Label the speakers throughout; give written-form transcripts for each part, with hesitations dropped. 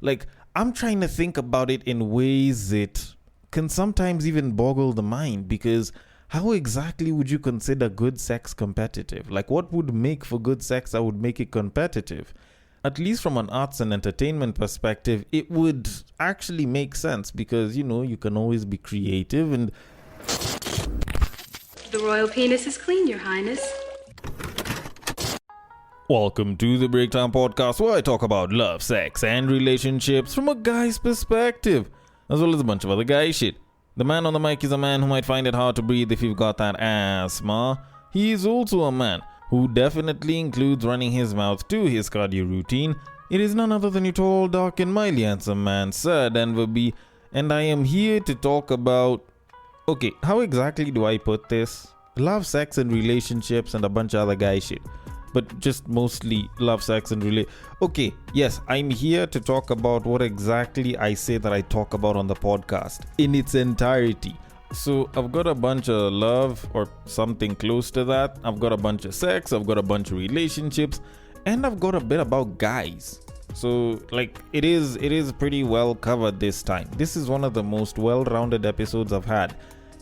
Speaker 1: Like, I'm trying to think about it in ways that can sometimes even boggle the mind, because how exactly would you consider good sex competitive? Like, what would make for good sex that would make it competitive? At least from an arts and entertainment perspective, it would actually make sense because, you can always be creative and...
Speaker 2: The royal penis is clean, Your Highness.
Speaker 1: Welcome to the Breaktime Podcast, where I talk about love, sex, and relationships from a guy's perspective, as well as a bunch of other guy shit. The man on the mic is a man who might find it hard to breathe if you've got that asthma. He is also a man who definitely includes running his mouth to his cardio routine. It is none other than your tall, dark, and mildly handsome man, Sir Denver B. And I am here to talk about... Okay, how exactly do I put this? Love, sex, and relationships and a bunch of other guy shit. But just mostly love, sex, and Okay, yes, I'm here to talk about what exactly I say that I talk about on the podcast in its entirety. So I've got a bunch of love or something close to that. I've got a bunch of sex, I've got a bunch of relationships, and I've got a bit about guys. So it is pretty well covered this time. This is one of the most well-rounded episodes I've had.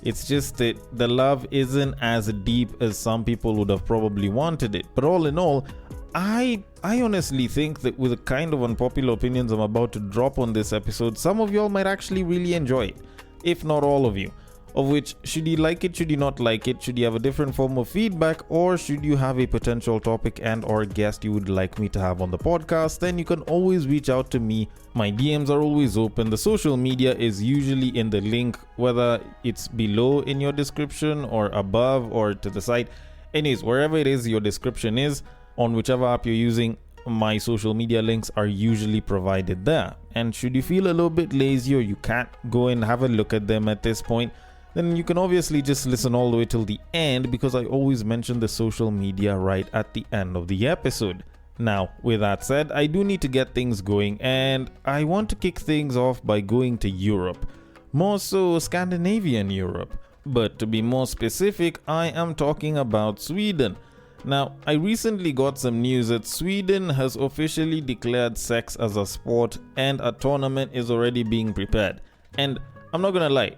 Speaker 1: It's just that the love isn't as deep as some people would have probably wanted it. But all in all, I honestly think that with the kind of unpopular opinions I'm about to drop on this episode, some of y'all might actually really enjoy it, if not all of you. Of which, should you like it, should you not like it, should you have a different form of feedback, or should you have a potential topic and or guest you would like me to have on the podcast, then you can always reach out to me. My DMs are always open. The social media is usually in the link, whether it's below in your description or above or to the side. Anyways, wherever it is your description is, on whichever app you're using, my social media links are usually provided there. And should you feel a little bit lazy or you can't go and have a look at them at this point, then you can obviously just listen all the way till the end, because I always mention the social media right at the end of the episode. Now, with that said, I do need to get things going, and I want to kick things off by going to Europe. More so Scandinavian Europe. But to be more specific, I am talking about Sweden. Now, I recently got some news that Sweden has officially declared sex as a sport and a tournament is already being prepared. And I'm not gonna lie,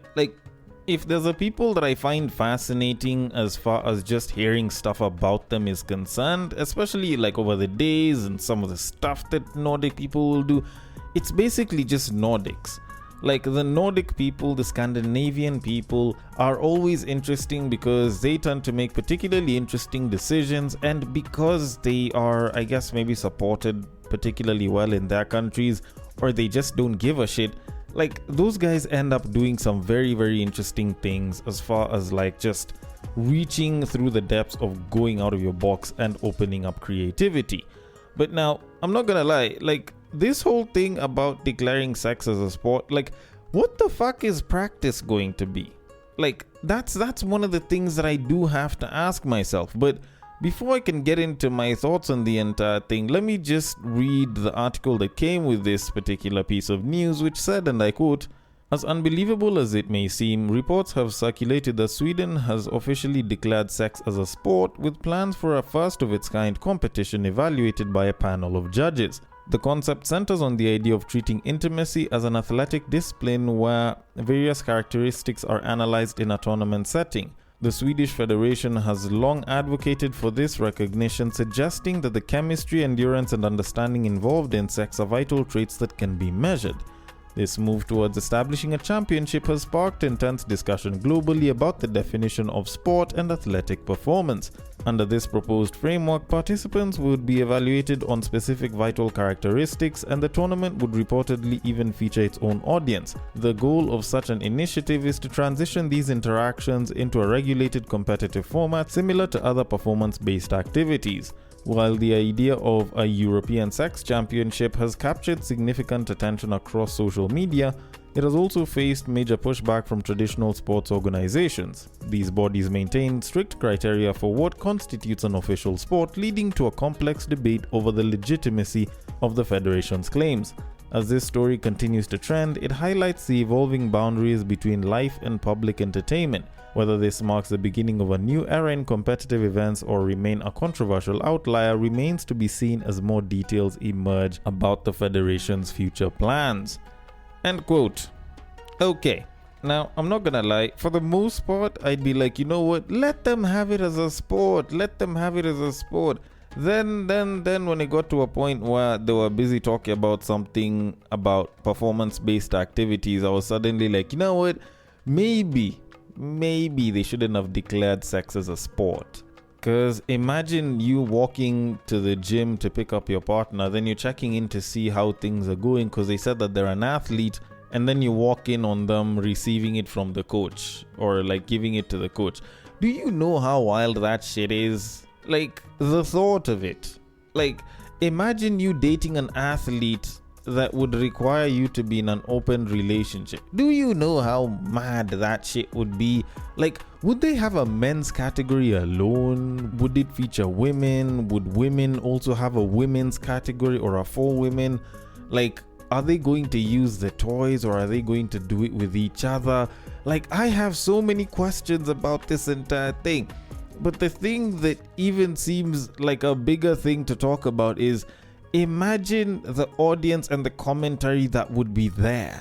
Speaker 1: if there's a people that I find fascinating as far as just hearing stuff about them is concerned, especially over the days and some of the stuff that Nordic people will do, it's basically just Nordics. The Nordic people, the Scandinavian people are always interesting because they tend to make particularly interesting decisions, and because they are, I guess, maybe supported particularly well in their countries, or they just don't give a shit. Those guys end up doing some very, very interesting things as far as just reaching through the depths of going out of your box and opening up creativity. But now, I'm not gonna lie, this whole thing about declaring sex as a sport, what the fuck is practice going to be? That's one of the things that I do have to ask myself. But before I can get into my thoughts on the entire thing, let me just read the article that came with this particular piece of news, which said, and I quote, "As unbelievable as it may seem, reports have circulated that Sweden has officially declared sex as a sport, with plans for a first-of-its-kind competition evaluated by a panel of judges. The concept centers on the idea of treating intimacy as an athletic discipline where various characteristics are analyzed in a tournament setting. The Swedish Federation has long advocated for this recognition, suggesting that the chemistry, endurance, and understanding involved in sex are vital traits that can be measured. This move towards establishing a championship has sparked intense discussion globally about the definition of sport and athletic performance. Under this proposed framework, participants would be evaluated on specific vital characteristics, and the tournament would reportedly even feature its own audience. The goal of such an initiative is to transition these interactions into a regulated competitive format similar to other performance-based activities. While the idea of a European Sex Championship has captured significant attention across social media, it has also faced major pushback from traditional sports organizations. These bodies maintain strict criteria for what constitutes an official sport, leading to a complex debate over the legitimacy of the federation's claims. As this story continues to trend, it highlights the evolving boundaries between life and public entertainment. Whether this marks the beginning of a new era in competitive events or remain a controversial outlier remains to be seen as more details emerge about the Federation's future plans. End quote. Okay, now I'm not gonna lie, for the most part, I'd be like, you know what, let them have it as a sport, Then when it got to a point where they were busy talking about something about performance-based activities, I was suddenly like, you know what, maybe they shouldn't have declared sex as a sport. Because imagine you walking to the gym to pick up your partner, then you're checking in to see how things are going because they said that they're an athlete, and then you walk in on them receiving it from the coach or like giving it to the coach. Do you know how wild that shit is? Like, the thought of it. Like, imagine you dating an athlete that would require you to be in an open relationship. Do you know how mad that shit would be? Like, would they have a men's category alone? Would it feature women? Would women also have a women's category or a for women? Like, are they going to use the toys or are they going to do it with each other? Like, I have so many questions about this entire thing. But the thing that even seems like a bigger thing to talk about is imagine the audience and the commentary that would be there.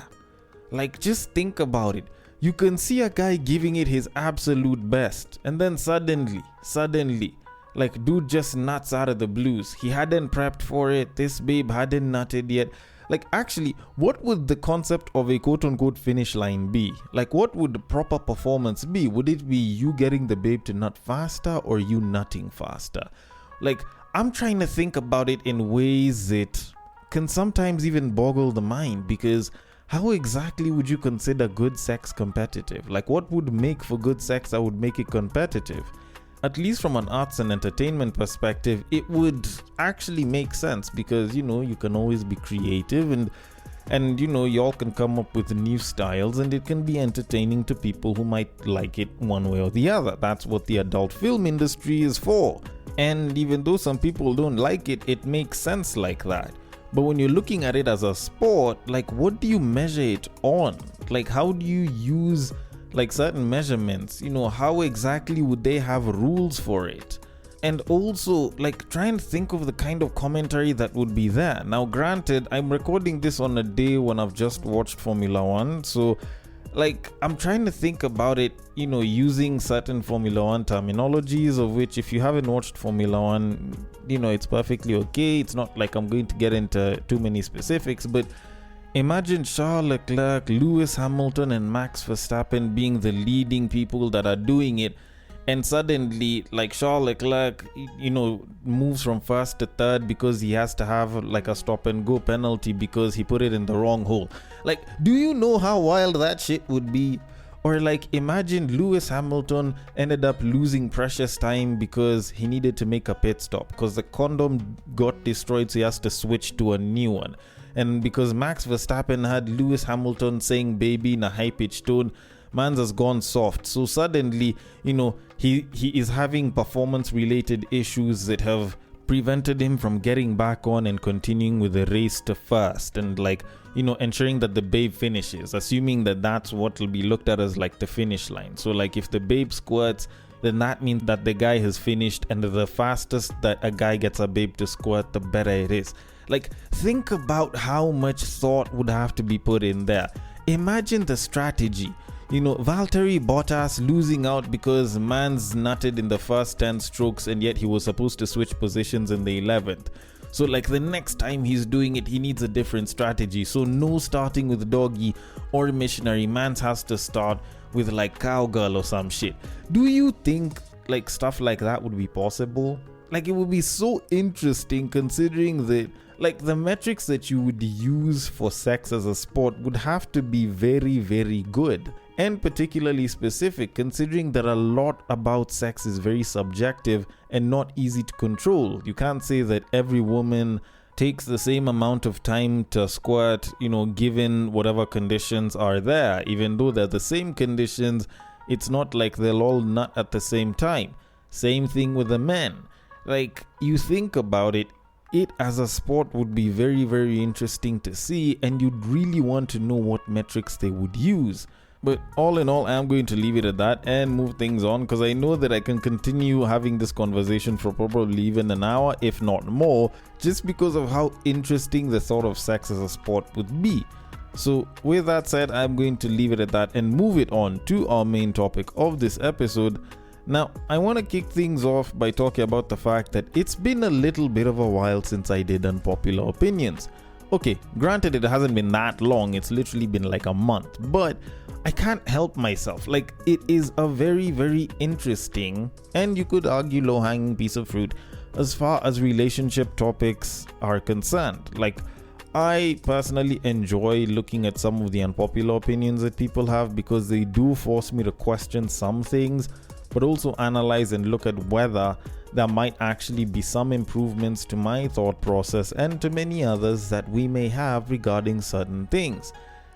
Speaker 1: Like, just think about it. You can see a guy giving it his absolute best, and then suddenly, like, dude just nuts out of the blues. He hadn't prepped for it. This babe hadn't nutted yet. Like, actually, what would the concept of a quote-unquote finish line be? Like, what would the proper performance be? Would it be you getting the babe to nut faster or you nutting faster? Like, I'm trying to think about it in ways that can sometimes even boggle the mind, because how exactly would you consider good sex competitive? Like, what would make for good sex that would make it competitive? At least from an arts and entertainment perspective, it would actually make sense because, you know, you can always be creative and you know, y'all can come up with new styles and it can be entertaining to people who might like it one way or the other. That's what the adult film industry is for. And even though some people don't like it, it makes sense like that. But when you're looking at it as a sport, like, what do you measure it on? Like, how do you use like certain measurements? You know, how exactly would they have rules for it? And also, like, try and think of the kind of commentary that would be there. Now, granted, I'm recording this on a day when I've just watched Formula One, so like, I'm trying to think about it, you know, using certain Formula One terminologies, of which if you haven't watched Formula One, you know, it's perfectly okay. It's not like I'm going to get into too many specifics, but imagine Charles Leclerc, Lewis Hamilton, and Max Verstappen being the leading people that are doing it. And suddenly, like, Charles Leclerc, you know, moves from first to third because he has to have like a stop and go penalty because he put it in the wrong hole. Like, do you know how wild that shit would be? Or like, imagine Lewis Hamilton ended up losing precious time because he needed to make a pit stop because the condom got destroyed, so he has to switch to a new one. And because Max Verstappen had Lewis Hamilton saying baby in a high-pitched tone, man's has gone soft. So suddenly, you know, he is having performance-related issues that have prevented him from getting back on and continuing with the race to first. And like, you know, ensuring that the babe finishes, assuming that that's what will be looked at as like the finish line. So like, if the babe squirts, then that means that the guy has finished, and the fastest that a guy gets a babe to squirt, the better it is. Like, think about how much thought would have to be put in there. Imagine the strategy. You know, Valtteri Bottas losing out because man's nutted in the first 10 strokes and yet he was supposed to switch positions in the 11th. So like, the next time he's doing it, he needs a different strategy. So no starting with doggy or missionary. Man's has to start with like cowgirl or some shit. Do you think like stuff like that would be possible? Like, it would be so interesting considering that like the metrics that you would use for sex as a sport would have to be very, very good and particularly specific, considering that a lot about sex is very subjective and not easy to control. You can't say that every woman takes the same amount of time to squirt, you know, given whatever conditions are there. Even though they're the same conditions, it's not like they'll all nut at the same time. Same thing with the men. Like, you think about it, it as a sport would be very, very interesting to see, and you'd really want to know what metrics they would use. But all in all, I'm going to leave it at that and move things on, because I know that I can continue having this conversation for probably even an hour, if not more, just because of how interesting the thought of sex as a sport would be. So with that said, I'm going to leave it at that and move it on to our main topic of this episode. Now, I want to kick things off by talking about the fact that it's been a little bit of a while since I did Unpopular Opinions. Okay, granted, it hasn't been that long, it's literally been like a month, but I can't help myself. Like, it is a very, very interesting, and you could argue low-hanging piece of fruit as far as relationship topics are concerned. Like, I personally enjoy looking at some of the unpopular opinions that people have, because they do force me to question some things, but also analyze and look at whether there might actually be some improvements to my thought process and to many others that we may have regarding certain things.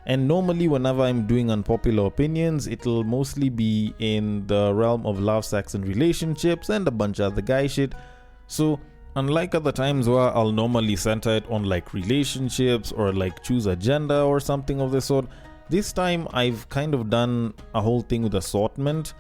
Speaker 1: And normally whenever I'm doing unpopular opinions, it'll mostly be in the realm of love, sex and relationships and a bunch of other guy shit. So unlike other times where I'll normally center it on like relationships or like choose a gender or something of the sort, this time I've kind of done a whole thing with assortment.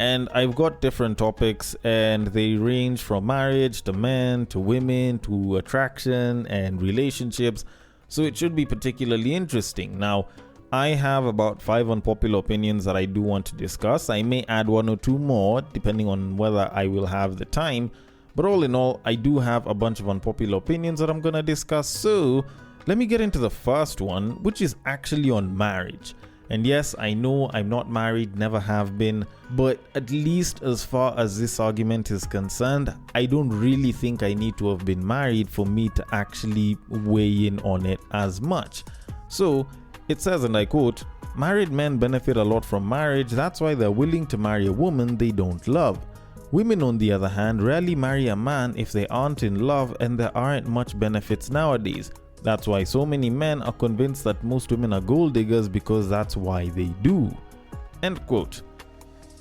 Speaker 1: And I've got different topics, and they range from marriage to men to women to attraction and relationships. So it should be particularly interesting. Now, I have about 5 unpopular opinions that I do want to discuss. I may add 1 or 2 more depending on whether I will have the time. But all in all, I do have a bunch of unpopular opinions that I'm going to discuss. So let me get into the first one, which is actually on marriage. And yes, I know I'm not married, never have been, but at least as far as this argument is concerned, I don't really think I need to have been married for me to actually weigh in on it as much. So it says, and I quote, "Married men benefit a lot from marriage, that's why they're willing to marry a woman they don't love. Women, on the other hand, rarely marry a man if they aren't in love, and there aren't much benefits nowadays. That's why so many men are convinced that most women are gold diggers, because that's why they do." End quote.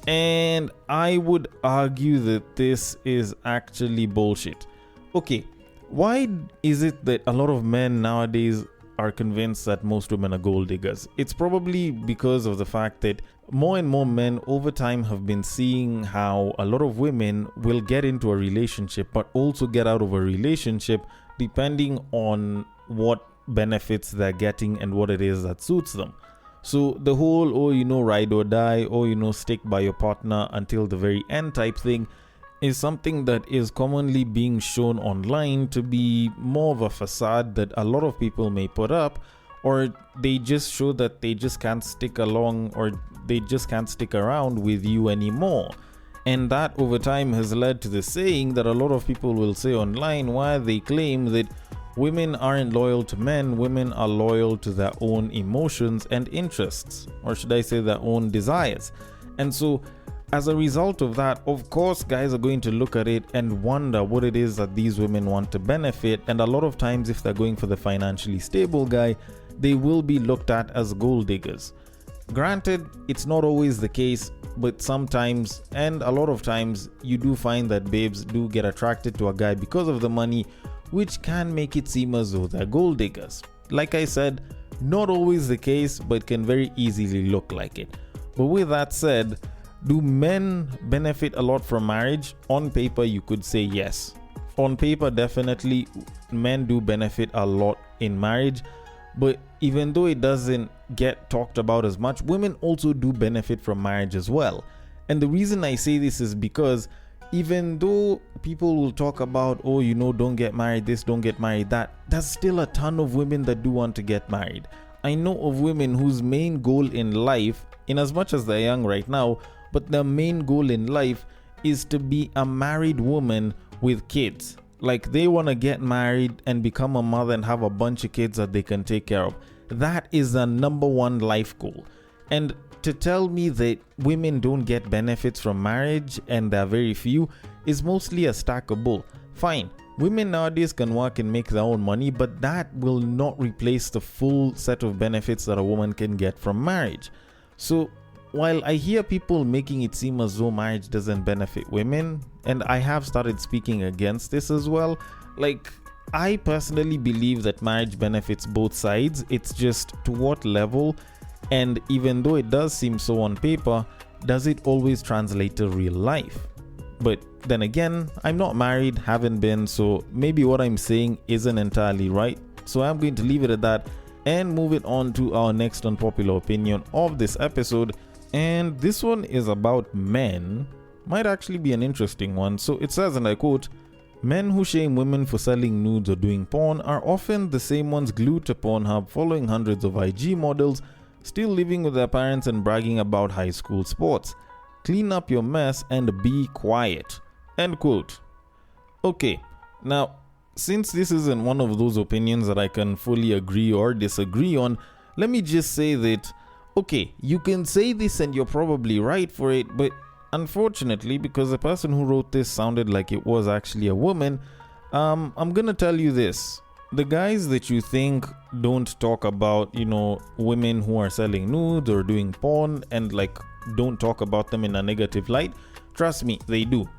Speaker 1: And I would argue that this is actually bullshit. Okay, why is it that a lot of men nowadays are convinced that most women are gold diggers? It's probably because of the fact that more and more men over time have been seeing how a lot of women will get into a relationship but also get out of a relationship depending on what benefits they're getting and what it is that suits them. So the whole, ride or die, stick by your partner until the very end type thing is something that is commonly being shown online to be more of a facade that a lot of people may put up, or they just show that they just can't stick along, or they just can't stick around with you anymore. And that over time has led to the saying that a lot of people will say online, where they claim that women aren't loyal to men, women are loyal to their own emotions and interests, or should I say their own desires. And so as a result of that, of course, guys are going to look at it and wonder what it is that these women want to benefit. And a lot of times, if they're going for the financially stable guy, they will be looked at as gold diggers. Granted, it's not always the case, but sometimes, and a lot of times, you do find that babes do get attracted to a guy because of the money, which can make it seem as though they're gold diggers. Like I said, not always the case, but can very easily look like it. But with that said, do men benefit a lot from marriage? On paper, you could say yes. On paper, definitely, men do benefit a lot in marriage. But even though it doesn't get talked about as much, women also do benefit from marriage as well. And the reason I say this is because even though people will talk about, don't get married this, don't get married that, there's still a ton of women that do want to get married. I know of women whose main goal in life, in as much as they're young right now, but their main goal in life is to be a married woman with kids. Like, they want to get married and become a mother and have a bunch of kids that they can take care of. That is the number one life goal. And to tell me that women don't get benefits from marriage and there are very few is mostly a stack of bull. Fine, women nowadays can work and make their own money, but that will not replace the full set of benefits that a woman can get from marriage. So while I hear people making it seem as though marriage doesn't benefit women, and I have started speaking against this as well, like, I personally believe that marriage benefits both sides. It's just to what level, and even though it does seem so on paper, does it always translate to real life? But then again, I'm not married, haven't been, so maybe what I'm saying isn't entirely right. So I'm going to leave it at that and move it on to our next unpopular opinion of this episode. And this one is about men. Might actually be an interesting one. So it says, and I quote, "Men who shame women for selling nudes or doing porn are often the same ones glued to Pornhub, following hundreds of IG models, still living with their parents and bragging about high school sports. Clean up your mess and be quiet." End quote. Okay, now, since this isn't one of those opinions that I can fully agree or disagree on, let me just say that, okay, you can say this and you're probably right for it, but unfortunately, because the person who wrote this sounded like it was actually a woman, I'm gonna tell you this. The guys that you think don't talk about, women who are selling nudes or doing porn and don't talk about them in a negative light, trust me, they do.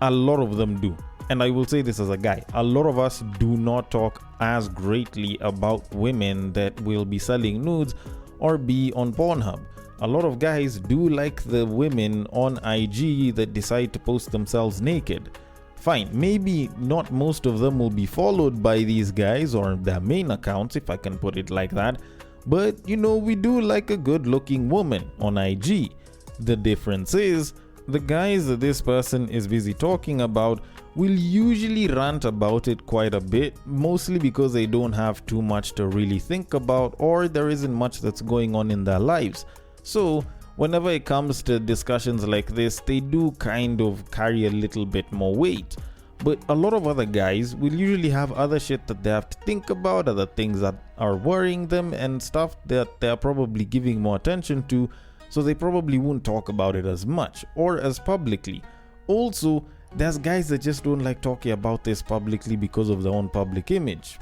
Speaker 1: A lot of them do. And I will say this as a guy, a lot of us do not talk as greatly about women that will be selling nudes or be on Pornhub. A lot of guys do like the women on IG that decide to post themselves naked. Fine, maybe not most of them will be followed by these guys or their main accounts, if I can put it like that. But we do like a good looking woman on IG. The difference is, the guys that this person is busy talking about will usually rant about it quite a bit, mostly because they don't have too much to really think about, or there isn't much that's going on in their lives. So whenever it comes to discussions like this, they do kind of carry a little bit more weight. But a lot of other guys will usually have other shit that they have to think about, other things that are worrying them and stuff that they're probably giving more attention to, so they probably won't talk about it as much or as publicly. Also, there's guys that just don't like talking about this publicly because of their own public image,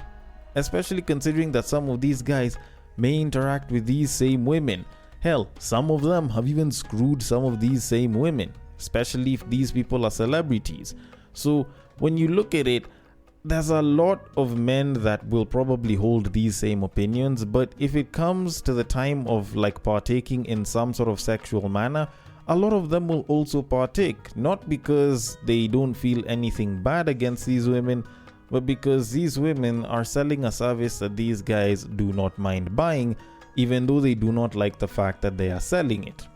Speaker 1: especially considering that some of these guys may interact with these same women. Hell, some of them have even screwed some of these same women, especially if these people are celebrities. So when you look at it, there's a lot of men that will probably hold these same opinions, but if it comes to the time of partaking in some sort of sexual manner, a lot of them will also partake, not because they don't feel anything bad against these women, but because these women are selling a service that these guys do not mind buying, even though they do not like the fact that they are selling it.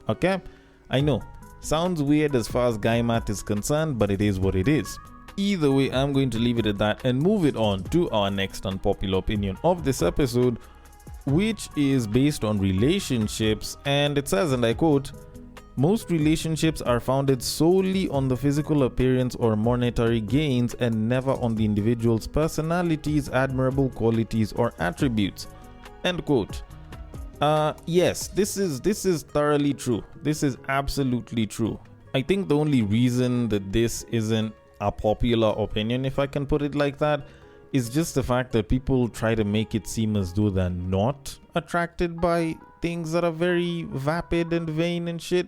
Speaker 1: Okay? I know, sounds weird as far as guy math is concerned, but it is what it is. Either way, I'm going to leave it at that and move it on to our next unpopular opinion of this episode, which is based on relationships. And it says, and I quote, "Most relationships are founded solely on the physical appearance or monetary gains and never on the individual's personalities, admirable qualities, or attributes." End quote. Yes, this is thoroughly true. This is absolutely true. I think the only reason that this isn't a popular opinion, if I can put it like that, is just the fact that people try to make it seem as though they're not attracted by things that are very vapid and vain and shit.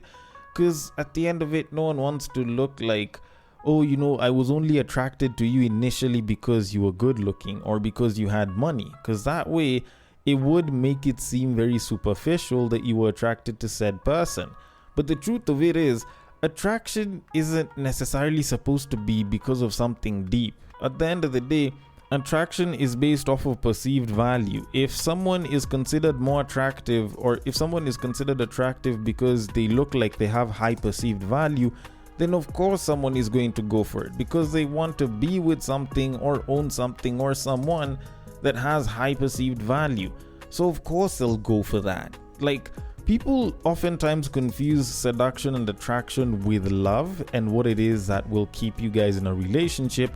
Speaker 1: Because at the end of it, no one wants to look like, oh, I was only attracted to you initially because you were good looking or because you had money. Because that way, it would make it seem very superficial that you were attracted to said person. But the truth of it is, attraction isn't necessarily supposed to be because of something deep. At the end of the day, attraction is based off of perceived value. If someone is considered more attractive, or if someone is considered attractive because they look like they have high perceived value, then of course someone is going to go for it because they want to be with something or own something or someone that has high perceived value. So of course they'll go for that. People oftentimes confuse seduction and attraction with love and what it is that will keep you guys in a relationship.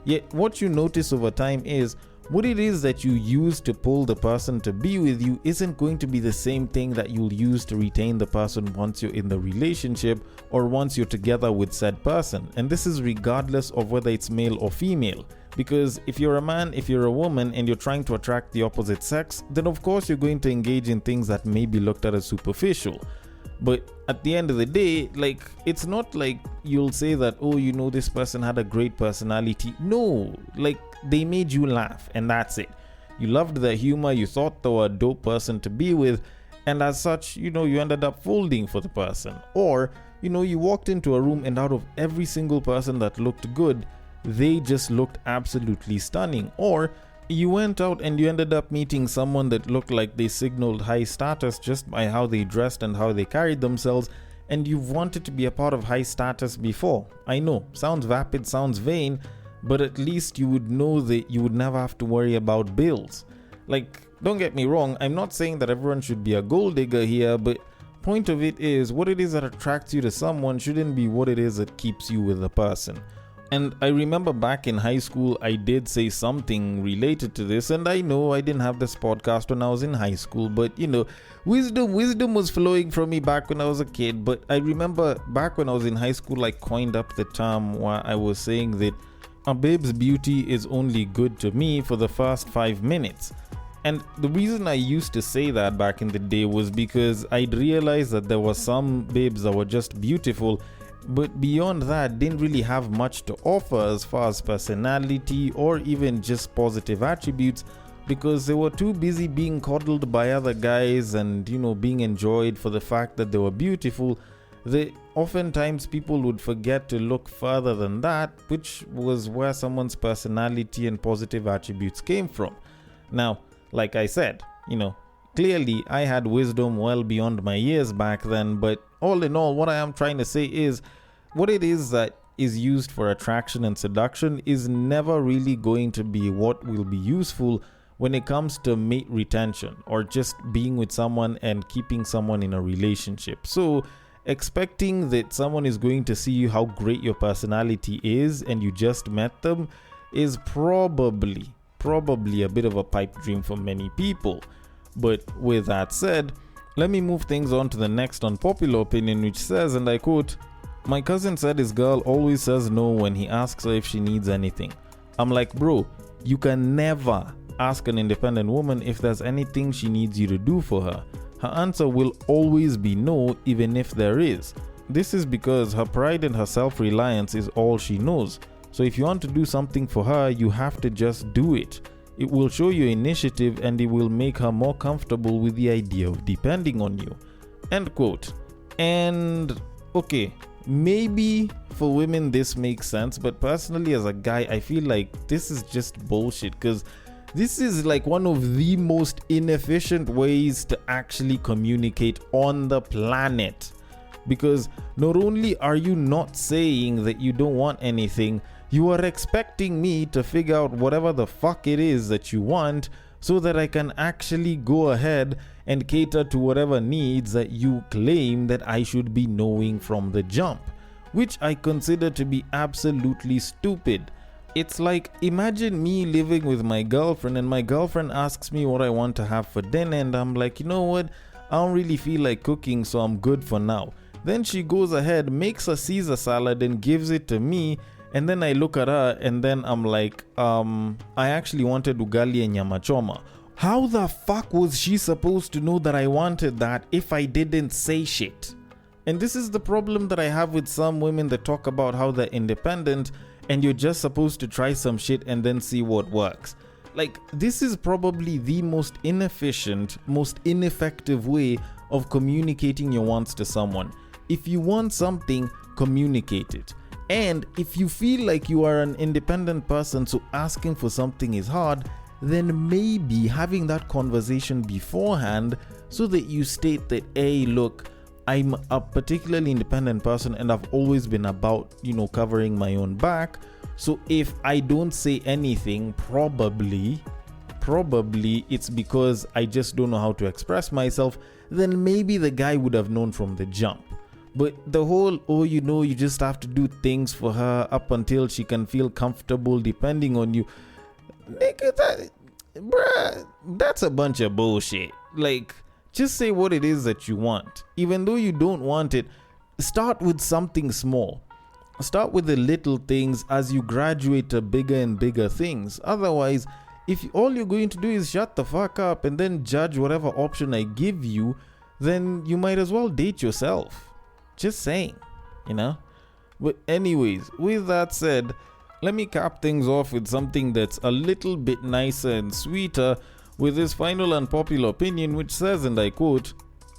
Speaker 1: Yet what you notice over time is what it is that you use to pull the person to be with you isn't going to be the same thing that you'll use to retain the person once you're in the relationship or once you're together with said person. And this is regardless of whether it's male or female. Because if you're a man, if you're a woman, and you're trying to attract the opposite sex, then of course you're going to engage in things that may be looked at as superficial. But at the end of the day, like, it's not like you'll say that, oh, this person had a great personality. No, like, they made you laugh and that's it. You loved their humor, you thought they were a dope person to be with, and as such, you ended up folding for the person. Or, you walked into a room and out of every single person that looked good, they just looked absolutely stunning. Or you went out and you ended up meeting someone that looked like they signaled high status just by how they dressed and how they carried themselves, and you've wanted to be a part of high status before. I know, sounds vapid, sounds vain, but at least you would know that you would never have to worry about bills. Like, don't get me wrong, I'm not saying that everyone should be a gold digger here, but point of it is, what it is that attracts you to someone shouldn't be what it is that keeps you with a person. And I remember back in high school, I did say something related to this, and I know I didn't have this podcast when I was in high school, but wisdom was flowing from me back when I was a kid. But I remember back when I was in high school, I coined up the term where I was saying that a babe's beauty is only good to me for the first 5 minutes. And the reason I used to say that back in the day was because I'd realized that there were some babes that were just beautiful, but beyond that didn't really have much to offer as far as personality or even just positive attributes, because they were too busy being coddled by other guys and being enjoyed for the fact that they were beautiful. Oftentimes people would forget to look further than that, which was where someone's personality and positive attributes came from. Now, like I said, clearly I had wisdom well beyond my years back then, but all in all, what I am trying to say is, what it is that is used for attraction and seduction is never really going to be what will be useful when it comes to mate retention or just being with someone and keeping someone in a relationship. So expecting that someone is going to see how great your personality is and you just met them is probably a bit of a pipe dream for many people. But with that said, let me move things on to the next unpopular opinion, which says, and I quote, "My cousin said his girl always says no when he asks her if she needs anything." I'm like, bro, you can never ask an independent woman if there's anything she needs you to do for her. Her answer will always be no, even if there is. This is because her pride and her self-reliance is all she knows. So if you want to do something for her, you have to just do it. It will show you initiative and it will make her more comfortable with the idea of depending on you. End quote. And okay, maybe for women this makes sense, but personally as a guy, I feel like this is just bullshit, because this is like one of the most inefficient ways to actually communicate on the planet. Because not only are you not saying that you don't want anything, you are expecting me to figure out whatever the fuck it is that you want so that I can actually go ahead and cater to whatever needs that you claim that I should be knowing from the jump, which I consider to be absolutely stupid. It's like, imagine me living with my girlfriend and my girlfriend asks me what I want to have for dinner, and I'm like, you know what, I don't really feel like cooking, so I'm good for now. Then she goes ahead, makes a Caesar salad and gives it to me, and then I look at her and then I'm like, I actually wanted ugali and nyama choma. How the fuck was she supposed to know that I wanted that if I didn't say shit? And this is the problem that I have with some women that talk about how they're independent and you're just supposed to try some shit and then see what works. Like, this is probably the most inefficient, most ineffective way of communicating your wants to someone. If you want something, communicate it. And if you feel like you are an independent person, so asking for something is hard, then maybe having that conversation beforehand so that you state that, hey, look, I'm a particularly independent person and I've always been about, covering my own back. So if I don't say anything, probably it's because I just don't know how to express myself. Then maybe the guy would have known from the jump. But the whole, you just have to do things for her up until she can feel comfortable depending on you. Nigga, that's a bunch of bullshit. Like, just say what it is that you want. Even though you don't want it, start with something small. Start with the little things as you graduate to bigger and bigger things. Otherwise, if all you're going to do is shut the fuck up and then judge whatever option I give you, then you might as well date yourself. Just saying, you know? But anyways, with that said, let me cap things off with something that's a little bit nicer and sweeter with this final unpopular opinion, which says, and I quote,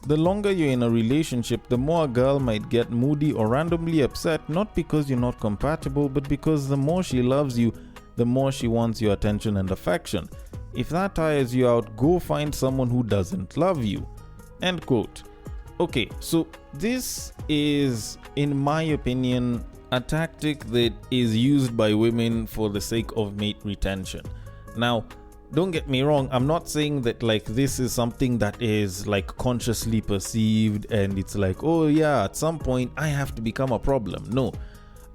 Speaker 1: "The longer you're in a relationship, the more a girl might get moody or randomly upset, not because you're not compatible, but because the more she loves you, the more she wants your attention and affection. If that tires you out, go find someone who doesn't love you." End quote. Okay, so this is, in my opinion, a tactic that is used by women for the sake of mate retention. Now, don't get me wrong, I'm not saying that like this is something that is like consciously perceived and it's like, oh yeah, at some point I have to become a problem. No,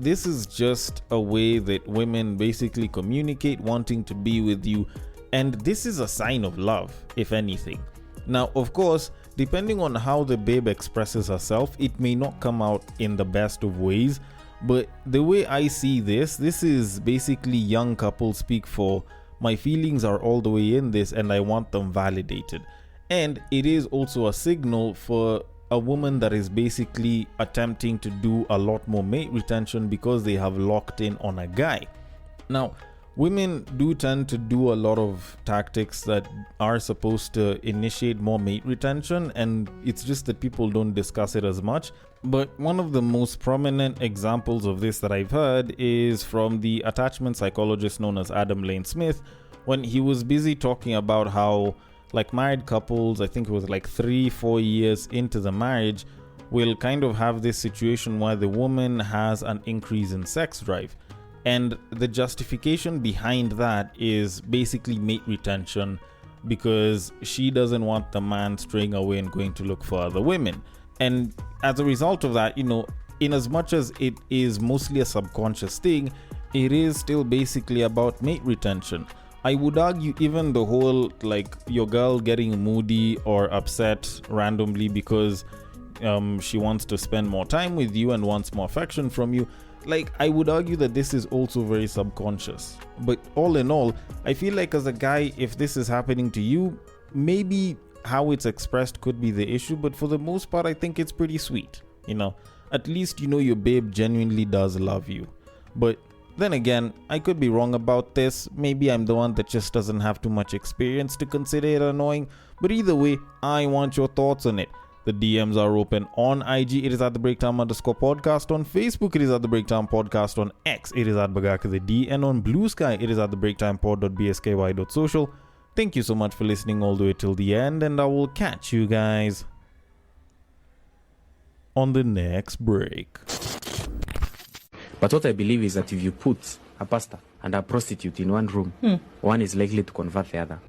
Speaker 1: this is just a way that women basically communicate wanting to be with you, and this is a sign of love, if anything. Now, of course, depending on how the babe expresses herself, it may not come out in the best of ways, but the way I see this is basically young couples speak for, my feelings are all the way in this and I want them validated. And it is also a signal for a woman that is basically attempting to do a lot more mate retention because they have locked in on a guy. Now, women do tend to do a lot of tactics that are supposed to initiate more mate retention, and it's just that people don't discuss it as much. But one of the most prominent examples of this that I've heard is from the attachment psychologist known as Adam Lane Smith, when he was busy talking about how like married couples, I think it was like 3-4 years into the marriage, will kind of have this situation where the woman has an increase in sex drive. And the justification behind that is basically mate retention, because she doesn't want the man straying away and going to look for other women. And as a result of that, you know, in as much as it is mostly a subconscious thing, it is still basically about mate retention. I would argue even the whole like your girl getting moody or upset randomly because she wants to spend more time with you and wants more affection from you, like I would argue that this is also very subconscious. But all in all, I feel like as a guy, if this is happening to you, maybe how it's expressed could be the issue, but for the most part I think it's pretty sweet. You know, at least you know your babe genuinely does love you. But then again, I could be wrong about this. Maybe I'm the one that just doesn't have too much experience to consider it annoying. But either way, I want your thoughts on it. The DMs are open on IG. It is at the Breakdown_podcast. On Facebook, it is at the Breakdown Podcast. On X, it is at Bagaka the D. And on Bluesky, it is at the breakdownpod.bsky.social. Thank you so much for listening all the way till the end, and I will catch you guys on the next break.
Speaker 3: But what I believe is that if you put a pastor and a prostitute in one room, one is likely to convert the other.